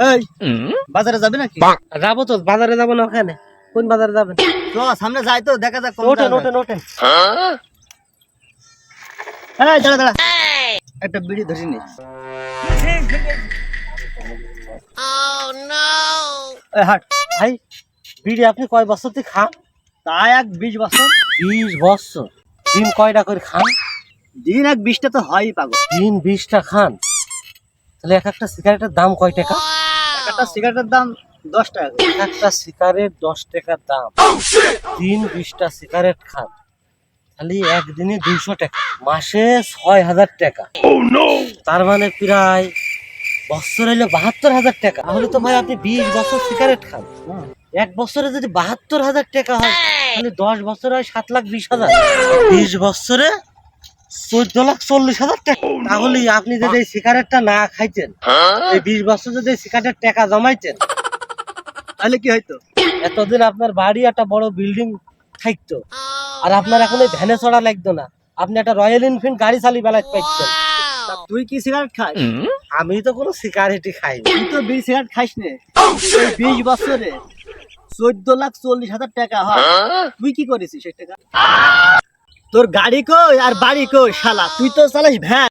এই বাজারে যাবে নাকি? যাবো তো, বাজারে যাবো না ওখানে? কোন বাজারে যাবেন? তো সামনে যাই তো, দেখা যাক কোন ওঠেন জায়গায়। ওঠেন ওঠেন। এই দাঁড়া দাঁড়া, একটা বিড়ি ধরে নি। এই হাট। ভাই, বিড়ি আপনি কয় বছর থেকে খান? তাই এক 20 বছর। 20 বছর? দিন কয়টা করে খান? দিন এক 20টা তো হয়ই পাগল। দিন 20টা খান? তাহলে এক একটা সিগারেটের দাম কয় টাকা? একটা সিগারেটের দাম 10 টাকা করে। একটা সিগারেট 10 টাকার দাম। দিন 20টা সিগারেট খান, তাহলে একদিনে 200 টাকা, মাসে 6000 টাকা। তার মানে প্রায় বছর হইলে 72,000 টাকা। তাহলে তো ভাই আপনি 20 বছর সিগারেট খান, এক বছরে যদি 72,000 টাকা হয়, তাহলে 10 বছরে হয় 7,20,000। 20 বছরে 14,40,000 টাকা। তাহলে আপনি যদি এই সিগারেটটা না খাইতেন, এই 20 বছর যদি এই সিগারেটের টাকা জমাইতেন, তাহলে কি হইতো? এতদিন আপনার বাড়ি একটা বড় বিল্ডিং থাকতো, আর আপনার এখন এই ভ্যানে চড়া লাগতো না, আপনি একটা রয়্যাল এনফিল্ড গাড়ি চালিয়ে বেলাতে পারতেন। তা তুই কি সিগারেট খাস? আমি তো কোনো সিগারেটই খাইনি। তুই তো বিড়ি সিগারেট খাইস নে। এই 20 বছরে 14,40,000 টাকা হয়। তুই কি করেছিস সেই টাকা? তোর গাড়ি কই আর বাড়ি কই শালা? তুই তো চালাস ভ্যান।